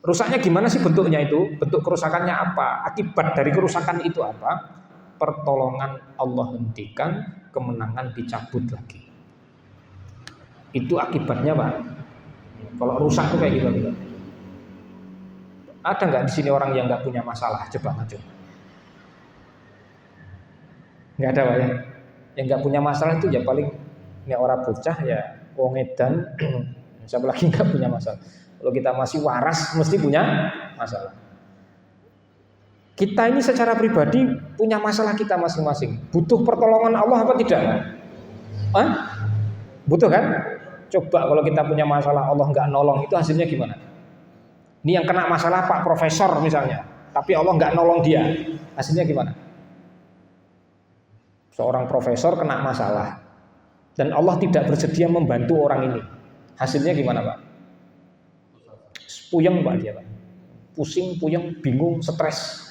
Rusaknya gimana sih bentuknya itu? Bentuk kerusakannya apa? Akibat dari kerusakan itu apa? Pertolongan Allah hentikan, kemenangan dicabut lagi. Itu akibatnya Pak. Kalau rusak itu kayak gitu. Ada nggak di sini orang yang nggak punya masalah? Coba maju. Nggak ada Pak ya. Yang nggak punya masalah itu ya paling ini orang bocah ya, wong edan, siapa lagi nggak punya masalah. Kalau kita masih waras mesti punya masalah. Kita ini secara pribadi punya masalah kita masing-masing. Butuh pertolongan Allah apa tidak? Hah? Butuh kan? Coba kalau kita punya masalah Allah nggak nolong, itu hasilnya gimana? Ini yang kena masalah Pak Profesor misalnya, tapi Allah nggak nolong dia, hasilnya gimana? Seorang profesor kena masalah dan Allah tidak bersedia membantu orang ini, hasilnya gimana Pak? Puyeng Pak dia Pak, pusing, puyeng, bingung, stres.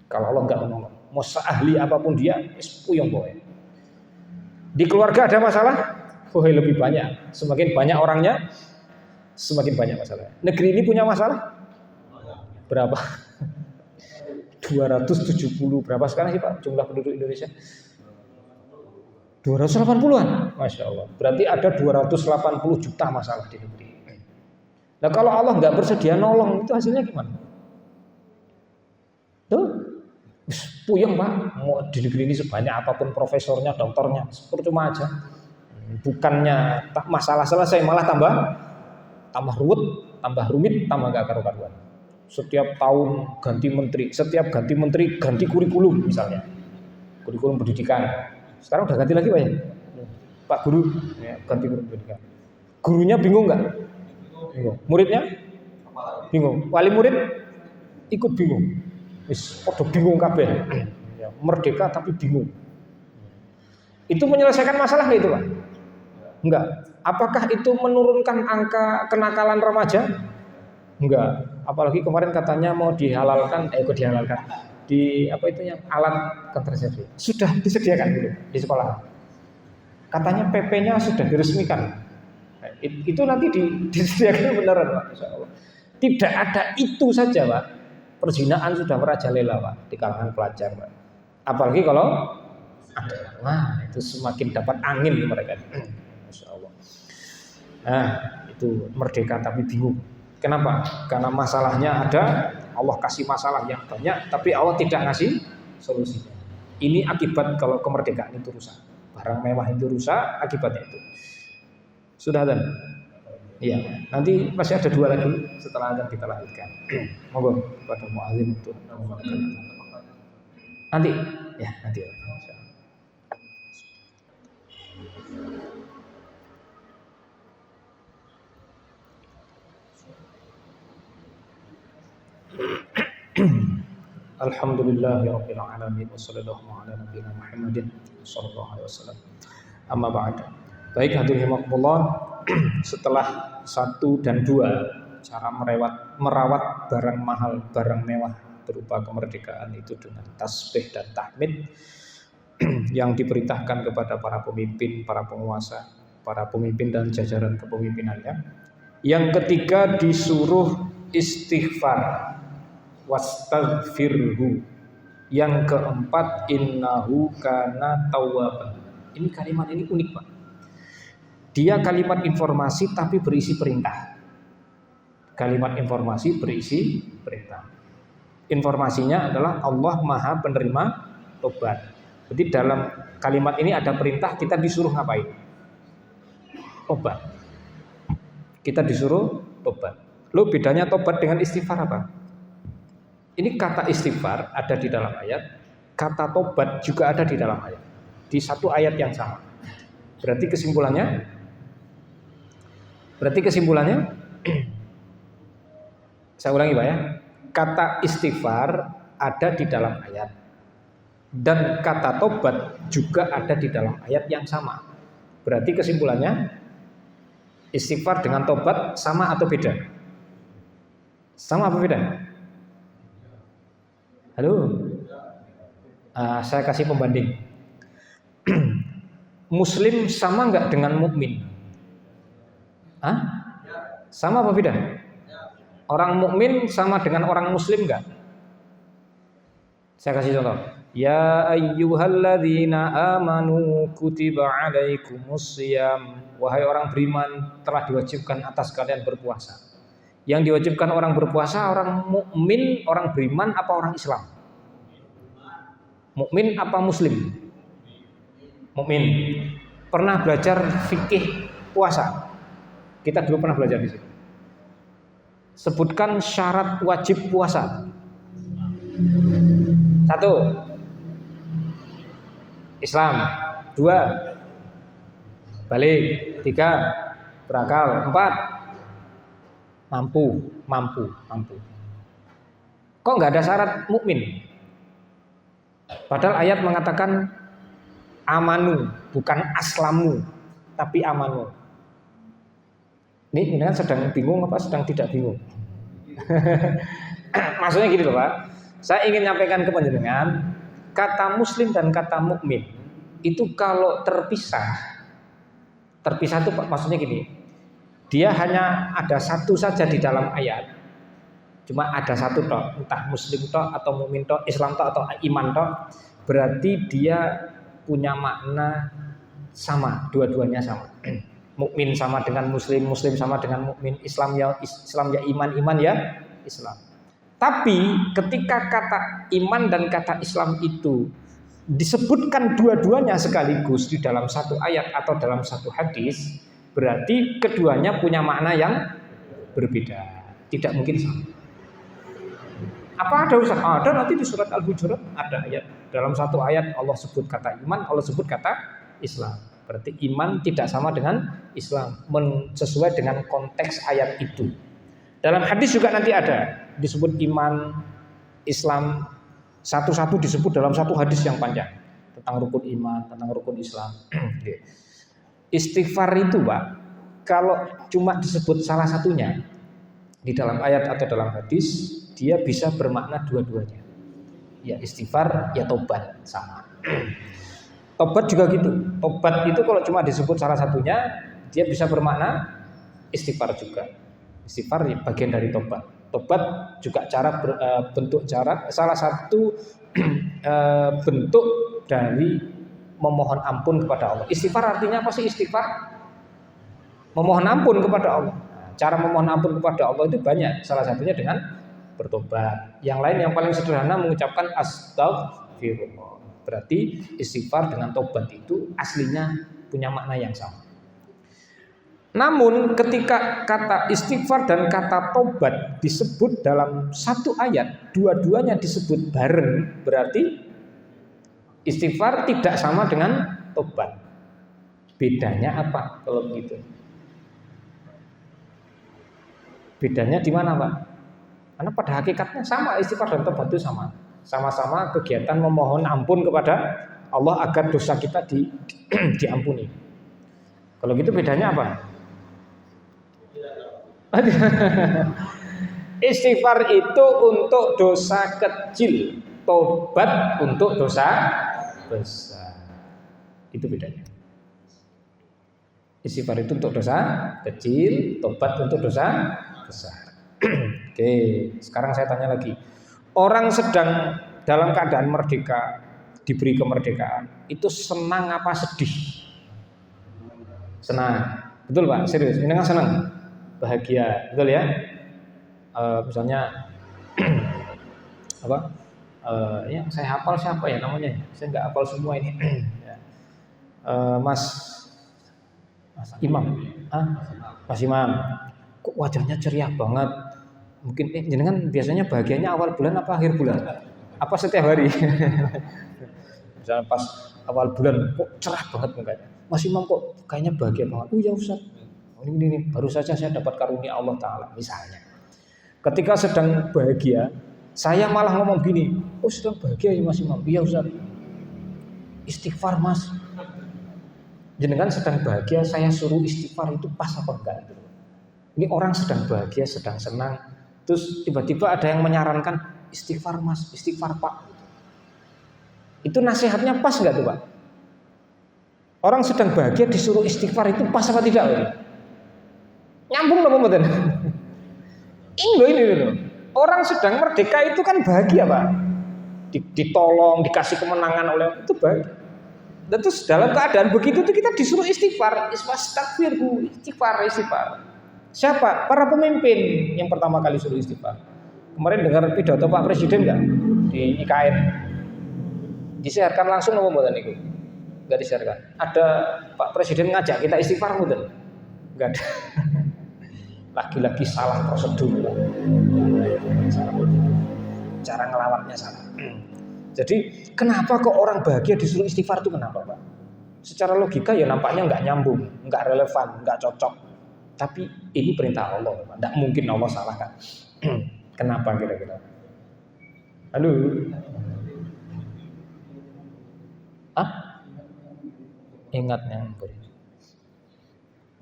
Kalau Allah nggak menolong, mau seahli apapun dia, puyeng boy. Di keluarga ada masalah, lebih banyak. Semakin banyak orangnya, semakin banyak masalah. Negeri ini punya masalah berapa? 270 berapa sekarang sih Pak jumlah penduduk Indonesia? 280-an, Masya Allah. Berarti ada 280 juta masalah di negeri. Nah kalau Allah nggak bersedia nolong, itu hasilnya gimana? Tuh, puyeng Pak. Mau di negeri ini sebanyak apapun profesornya, dokternya, percuma aja. Bukannya masalah selesai, malah tambah ruwet, tambah rumit, tambah gak karu-karuan. Setiap tahun ganti menteri, setiap ganti menteri ganti kurikulum misalnya, kurikulum pendidikan. Sekarang udah ganti lagi Pak ya, Pak Guru ya, ganti kurikulum pendidikan. Gurunya bingung nggak? Bingung. Muridnya bingung. Wali murid ikut bingung. Wis podo bingung kabeh. Ya, merdeka tapi bingung. Itu menyelesaikan masalah nggak itu Pak? Enggak. Apakah itu menurunkan angka kenakalan remaja? Enggak. Apalagi kemarin katanya mau dihalalkan, di apa itu yang alat kontrasepsi sudah disediakan dulu di sekolah. Katanya PP-nya sudah diresmikan. Itu nanti disediakan beneran Pak, Insya Allah. Tidak ada itu saja Pak. Perzinaan sudah merajalela Pak di kalangan pelajar Pak. Apalagi kalau ada, wah itu semakin dapat angin mereka. Insya Allah. Nah itu merdeka tapi bingung. Kenapa? Karena masalahnya ada, Allah kasih masalah yang banyak, tapi Allah tidak ngasih solusinya. Ini akibat kalau kemerdekaan itu rusak, barang mewah itu rusak, akibatnya itu. Sudah dan? Iya. Nanti masih ada 2 lagi setelah kita lanjutkan. Monggo pada muadzin untuk nanti, ya nanti. Alhamdulillahirabbil alamin wassallallahu ala nabiyina Muhammadin sallallahu alaihi wasallam. Amma ba'd. Baik hadirin rahimakumullah, setelah 1 dan 2 cara merawat barang mahal, barang mewah berupa kemerdekaan itu dengan tasbih dan tahmid yang diperintahkan kepada para pemimpin, para penguasa, para pemimpin dan jajaran kepemimpinannya. Yang ketiga disuruh istighfar, wastaghfirhu. Yang keempat innahu kana tawwaban. Ini kalimat ini unik Pak. Dia kalimat informasi tapi berisi perintah. Kalimat informasi berisi perintah. Informasinya adalah Allah Maha Penerima Tobat. Jadi dalam kalimat ini ada perintah, kita disuruh ngapain? Tobat. Kita disuruh tobat. Lo bedanya tobat dengan istighfar apa? Ini kata istighfar ada di dalam ayat, kata tobat juga ada di dalam ayat, di satu ayat yang sama. Berarti kesimpulannya, saya ulangi Pak ya, kata istighfar ada di dalam ayat, dan kata tobat juga ada di dalam ayat yang sama. Berarti kesimpulannya, istighfar dengan tobat sama atau beda? Sama apa beda? Halo? Saya kasih pembanding. Muslim sama nggak dengan mukmin? Sama apa beda? Orang mukmin sama dengan orang muslim nggak? Saya kasih contoh. Ya ayyuhalladzina amanu kutiba alaikumussyiyam. Wahai orang beriman, telah diwajibkan atas kalian berpuasa. Yang diwajibkan orang berpuasa orang mukmin, orang beriman apa orang Islam? Mukmin apa muslim? Mukmin. Pernah belajar fikih puasa? Kita dulu pernah belajar di situ. Sebutkan syarat wajib puasa. 1, Islam. 2, balik. 3, berakal. 4, mampu. Kok nggak ada syarat mukmin? Padahal ayat mengatakan amanu, bukan aslamu, tapi amanu. Ini kan sedang bingung apa sedang tidak bingung? Maksudnya gini loh Pak. Saya ingin nyampaikan ke panjenengan, kata muslim dan kata mukmin itu kalau terpisah itu maksudnya gini. Dia hanya ada satu saja di dalam ayat. Cuma ada satu toh, entah muslim toh atau mukmin toh, Islam toh atau iman toh, berarti dia punya makna sama, dua-duanya sama. Mukmin sama dengan muslim, muslim sama dengan mukmin, Islam ya iman, iman ya Islam. Tapi ketika kata iman dan kata Islam itu disebutkan dua-duanya sekaligus di dalam satu ayat atau dalam satu hadis, berarti keduanya punya makna yang berbeda. Tidak mungkin sama. Apa ada Ustaz? Ada nanti di surat Al-Hujurat ada ayat. Dalam satu ayat Allah sebut kata iman, Allah sebut kata Islam. Berarti iman tidak sama dengan Islam, sesuai dengan konteks ayat itu. Dalam hadis juga nanti ada disebut iman, Islam, satu-satu disebut dalam satu hadis yang panjang tentang rukun iman, tentang rukun Islam. Istighfar itu Pak, kalau cuma disebut salah satunya di dalam ayat atau dalam hadis, dia bisa bermakna dua-duanya. Ya istighfar, ya tobat sama. Tobat juga gitu. Tobat itu kalau cuma disebut salah satunya, dia bisa bermakna istighfar juga. Istighfar bagian dari tobat. Tobat juga salah satu bentuk dari memohon ampun kepada Allah. Istighfar artinya apa sih istighfar? Memohon ampun kepada Allah. Cara memohon ampun kepada Allah itu banyak. Salah satunya dengan bertobat. Yang lain yang paling sederhana mengucapkan astagfirullah. Berarti istighfar dengan tobat itu aslinya punya makna yang sama. Namun ketika kata istighfar dan kata tobat disebut dalam satu ayat, dua-duanya disebut bareng, berarti istighfar tidak sama dengan tobat. Bedanya apa kalau begitu? Bedanya di mana Pak? Karena pada hakikatnya sama, istighfar dan tobat itu sama. Sama-sama kegiatan memohon ampun kepada Allah agar dosa kita diampuni. Kalau gitu bedanya apa? Istighfar itu untuk dosa kecil, tobat untuk dosa besar. Itu bedanya. Istighfar itu untuk dosa kecil, tobat untuk dosa besar. Oke, sekarang saya tanya lagi. Orang sedang dalam keadaan merdeka, diberi kemerdekaan, itu senang apa sedih? Senang. Betul Pak, serius. Ini kan senang. Bahagia, betul ya? Misalnya apa? Yang saya hafal siapa ya namanya? Saya nggak hafal semua ini. Mas Imam, Mas Imam. kok wajahnya ceria banget. Mungkin jenengan biasanya bahagianya awal bulan apa akhir bulan? Apa setiap hari? Misalnya pas awal bulan kok cerah banget mukanya. Mas Imam kok kayaknya bahagia banget. Oh ya Ustaz, ini baru saja saya dapat karunia Allah Ta'ala misalnya. Ketika sedang bahagia, saya malah ngomong gini, oh sedang bahagia ya Mas Imam. Iya Ustaz, istighfar Mas. Jenengan sedang bahagia, saya suruh istighfar itu pas apa enggak? Ini orang sedang bahagia, sedang senang, terus tiba-tiba ada yang menyarankan istighfar Mas, istighfar Pak. Itu nasihatnya pas enggak tuh Pak? Orang sedang bahagia disuruh istighfar itu pas apa tidak? Nyambung loh mboten? Ini loh. Orang sedang merdeka itu kan bahagia Pak. Ditolong, dikasih kemenangan oleh itu bahagia. Dan terus dalam keadaan begitu tuh kita disuruh istighfar, istighfar. Siapa? Para pemimpin yang pertama kali suruh istighfar. Kemarin dengar pidato Pak Presiden enggak di IKN? Disiarkan langsung apa mboten niku? Enggak disiarkan. Ada Pak Presiden ngajak kita istighfar mboten? Enggak ada. Lagi-lagi salah prosedur. Cara ngelawatnya salah. Jadi kenapa kok orang bahagia disuruh istighfar itu kenapa Pak? Secara logika ya nampaknya nggak nyambung, nggak relevan, nggak cocok. Tapi ini perintah Allah, nggak mungkin Allah salah kan? Kenapa kira-kira? Halo? Ingat yang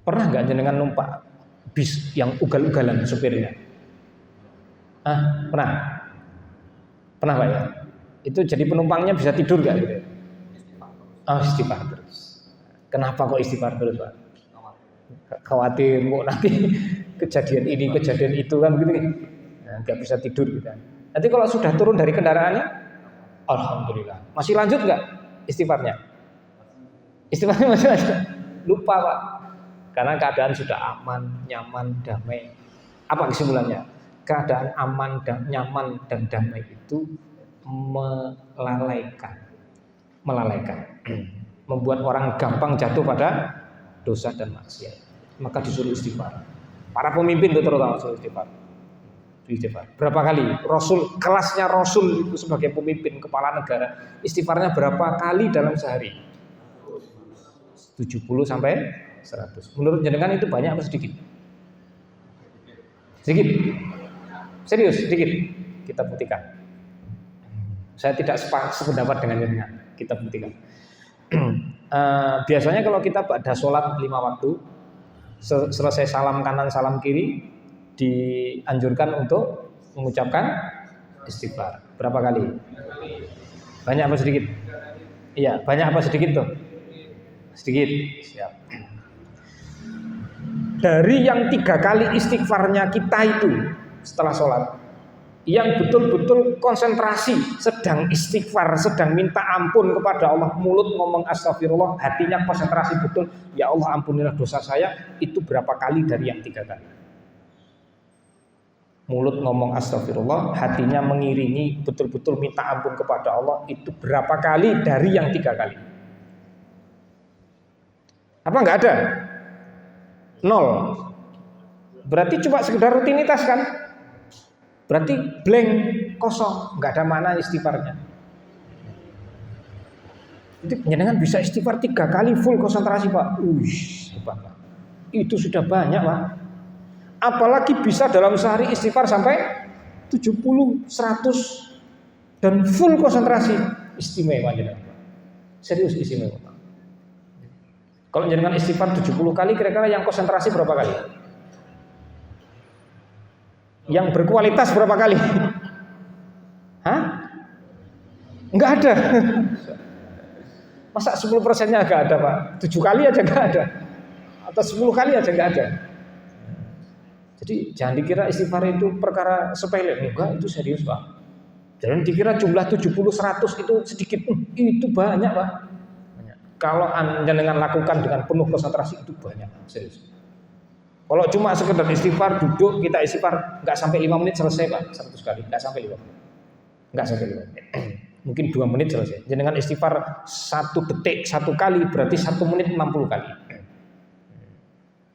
pernah nggak jenengan numpak bis yang ugal-ugalan supirnya? Pernah? Pernah Pak ya? Itu jadi penumpangnya bisa tidur gak gitu? Istighfar terus. Kenapa kok istighfar terus Pak? Khawatir kok nanti kejadian ini, kejadian itu kan begitu kan? Gak bisa tidur gitu. Nanti kalau sudah turun dari kendaraannya, alhamdulillah. Masih lanjut gak istighfarnya? Istighfarnya masih lanjut? Lupa Pak. Karena keadaan sudah aman, nyaman, damai. Apa kesimpulannya? Keadaan aman dan nyaman dan damai itu melalaikan, membuat orang gampang jatuh pada dosa dan maksiat. Maka disuruh istighfar. Para pemimpin itu terutama disuruh istighfar. Berapa kali? Rasul, kelasnya Rasul itu sebagai pemimpin kepala negara, istighfarnya berapa kali dalam sehari? 70 sampai 100. Menurut jenengan itu banyak atau sedikit? Sedikit. Serius, sedikit. Kita buktikan. Saya tidak sependapat dengan jenengan. Kita buktikan. Biasanya kalau kita pada sholat 5 waktu, selesai salam kanan salam kiri, dianjurkan untuk mengucapkan istighfar. Berapa kali? Banyak apa sedikit? Iya, banyak apa sedikit tuh? Sedikit. Siap. Dari yang 3 kali istighfarnya kita itu setelah sholat, yang betul-betul konsentrasi, sedang istighfar, sedang minta ampun kepada Allah, mulut ngomong astagfirullah, hatinya konsentrasi betul, ya Allah ampunilah dosa saya, itu berapa kali dari yang 3 kali? Mulut ngomong astagfirullah, hatinya mengiringi betul-betul minta ampun kepada Allah, itu berapa kali dari yang 3 kali? Apa enggak ada? 0. Berarti cuma sekedar rutinitas kan? Berarti blank, kosong, nggak ada makna istighfarnya. Itu jenengan bisa istighfar 3 kali full konsentrasi Pak. Hebat Pak. Itu sudah banyak Pak. Apalagi bisa dalam sehari istighfar sampai 70, 100 dan full konsentrasi, istimewa jenengan. Serius istimewa Pak. Kalau jenengan istighfar 70 kali, kira-kira yang konsentrasi berapa kali? Yang berkualitas berapa kali? Enggak ada. Masa 10%-nya enggak ada Pak? 7 kali aja enggak ada. Atau 10 kali aja enggak ada. Jadi jangan dikira istighfar itu perkara sepele. Enggak, itu serius Pak. Jangan dikira jumlah 70, 100 itu sedikit. Itu banyak Pak. Banyak. Kalau jenengan lakukan dengan penuh konsentrasi itu banyak. Serius. Kalau cuma sekedar istighfar, duduk, kita istighfar, nggak sampai 5 menit selesai Pak, 100 kali, nggak sampai 5 menit. Nggak sampai 5 menit. Mungkin 2 menit selesai. Jangan istighfar 1 detik, 1 kali, berarti 1 menit 60 kali.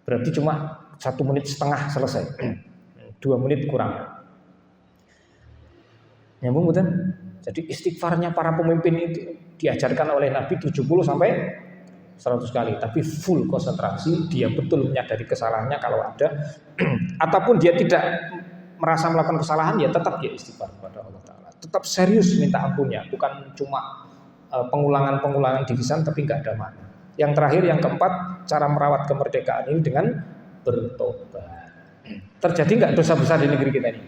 Berarti cuma 1,5 menit selesai. 2 menit kurang. Nyambung betul? Jadi istighfarnya para pemimpin itu diajarkan oleh Nabi 70 sampai 100 kali, tapi full konsentrasi, dia betul menyadari kesalahannya kalau ada, ataupun dia tidak merasa melakukan kesalahan, ya tetap dia istighfar kepada Allah Ta'ala. Tetap serius minta ampunnya, bukan cuma pengulangan-pengulangan di lisan tapi nggak ada makna. Yang terakhir, yang keempat, cara merawat kemerdekaan ini dengan bertobat. Terjadi nggak dosa besar di negeri kita ini?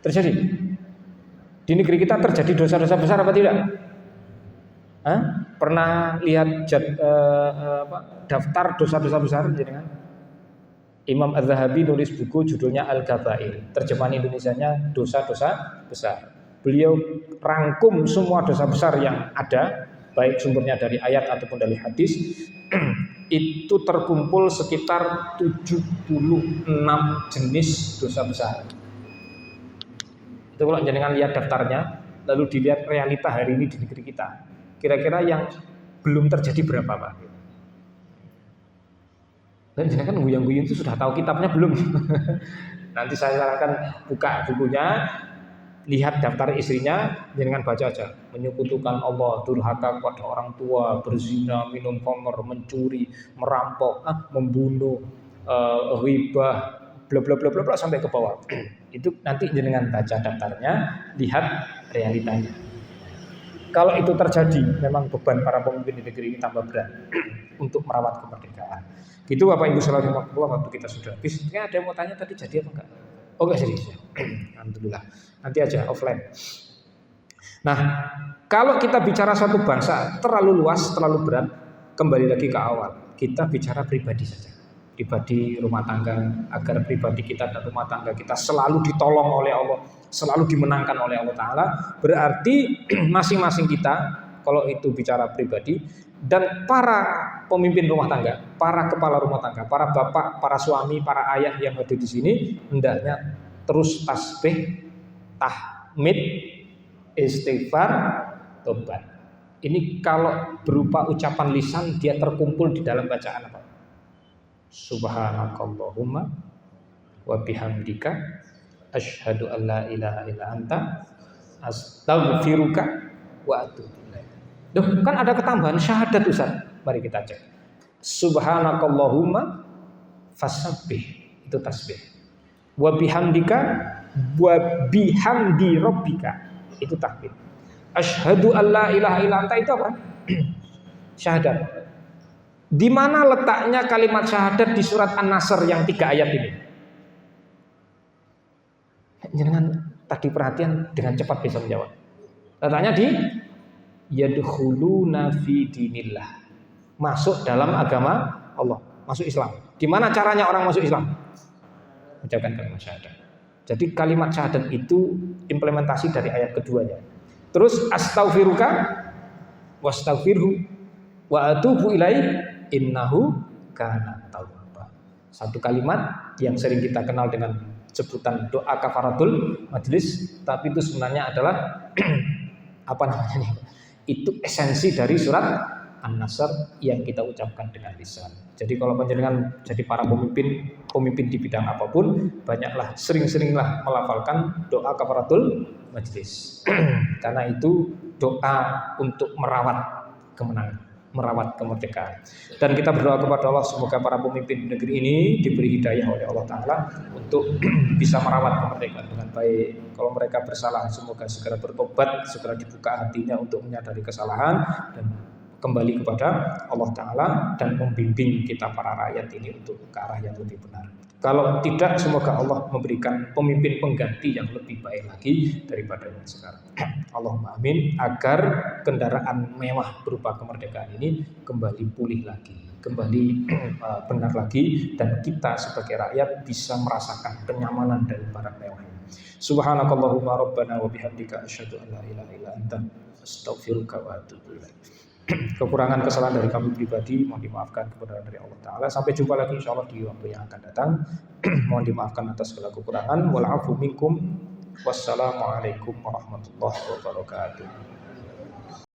Terjadi. Di negeri kita terjadi dosa-dosa besar apa tidak? Pernah lihat daftar dosa-dosa besar jenengan? Imam Az-Zahabi nulis buku judulnya Al-Kabair. Terjemahan Indonesianya dosa-dosa besar. Beliau rangkum semua dosa besar yang ada, baik sumbernya dari ayat ataupun dari hadis. Itu terkumpul sekitar 76 jenis dosa besar. Itu kalau jenengan lihat daftarnya, lalu dilihat realita hari ini di negeri kita, kira-kira yang belum terjadi berapa, Pak? Dan jenengan guyang-guyang itu sudah tahu kitabnya belum? Nanti saya sarankan buka bukunya, lihat daftar istrinya, jenengan baca aja. Menyekutukan Allah, durhaka kepada orang tua, berzina, minum khamr, mencuri, merampok, membunuh, ghibah, bla bla bla bla sampai ke bawah. Itu nanti jenengan baca daftarnya, lihat realitanya. Kalau itu terjadi, memang beban para pemimpin di negeri ini tambah berat untuk merawat kemerdekaan. Gitu Bapak Ibu saudara waktu kita sudah habis. Ada yang mau tanya tadi jadi apa enggak? Oh enggak serius ya. Alhamdulillah. Nanti aja offline. Nah, kalau kita bicara suatu bangsa terlalu luas, terlalu berat, kembali lagi ke awal. Kita bicara pribadi saja. Pribadi rumah tangga, agar pribadi kita dan rumah tangga kita selalu ditolong oleh Allah, selalu dimenangkan oleh Allah Ta'ala. Berarti masing-masing kita, kalau itu bicara pribadi, dan para pemimpin rumah tangga, para kepala rumah tangga, para bapak, para suami, para ayah yang ada di sini, hendaknya terus tasbih, tahmid, istighfar, tobat. Ini kalau berupa ucapan lisan, dia terkumpul di dalam bacaan apa? Subhanakallahumma wa bihamdika asyhadu an la ilaha illa anta astaghfiruka wa atubu ilaik. Duh, kan ada ketambahan syahadat Ustaz. Mari kita cek. Subhanakallahumma fasabbih, itu tasbih. Wa bihamdika wa bihamdi rabbika, itu tahmid. Asyhadu an la ilaha illa anta, itu apa? Syahadat. Di mana letaknya kalimat syahadat di surat An-Nasr yang 3 ayat ini? Jangan tadi perhatian dengan cepat bisa menjawab. Letaknya di yadkhuluna fi dinillah. Masuk dalam agama Allah, masuk Islam. Di mana caranya orang masuk Islam? Ucapkan kalimat syahadat. Jadi kalimat syahadat itu implementasi dari ayat keduanya. Terus astaghfiruka wastaghfirhu wa atubu ilaih innahu kana tawwaba. Satu kalimat yang sering kita kenal dengan sebutan doa kafaratul majlis, tapi itu sebenarnya adalah apa namanya nih? Itu esensi dari surat An-Nasr yang kita ucapkan dengan lisan. Jadi kalau panjenengan jadi para pemimpin di bidang apapun, banyaklah sering-seringlah melafalkan doa kafaratul majlis. Karena itu doa untuk merawat kemenangan, merawat kemerdekaan. Dan kita berdoa kepada Allah semoga para pemimpin negeri ini diberi hidayah oleh Allah Ta'ala untuk bisa merawat kemerdekaan dengan baik. Kalau mereka bersalah semoga segera bertobat, segera dibuka hatinya untuk menyadari kesalahan dan kembali kepada Allah Ta'ala dan membimbing kita para rakyat ini untuk ke arah yang lebih benar. Kalau tidak, semoga Allah memberikan pemimpin pengganti yang lebih baik lagi daripada yang sekarang. Allahumma amin, agar kendaraan mewah berupa kemerdekaan ini kembali pulih lagi, kembali benar lagi, dan kita sebagai rakyat bisa merasakan kenyamanan dari barang mewah ini. Subhanakallahumma rabbana wa bihamdika asyhadu an la ilaha illa anta astaghfiruka wa atubu ilaik. Kekurangan kesalahan dari kami pribadi mohon dimaafkan, kebenaran dari Allah Ta'ala. Sampai jumpa lagi insyaallah di waktu yang akan datang. Mohon dimaafkan atas segala kekurangan. Wal afu minkum. Wassalamualaikum warahmatullahi wabarakatuh.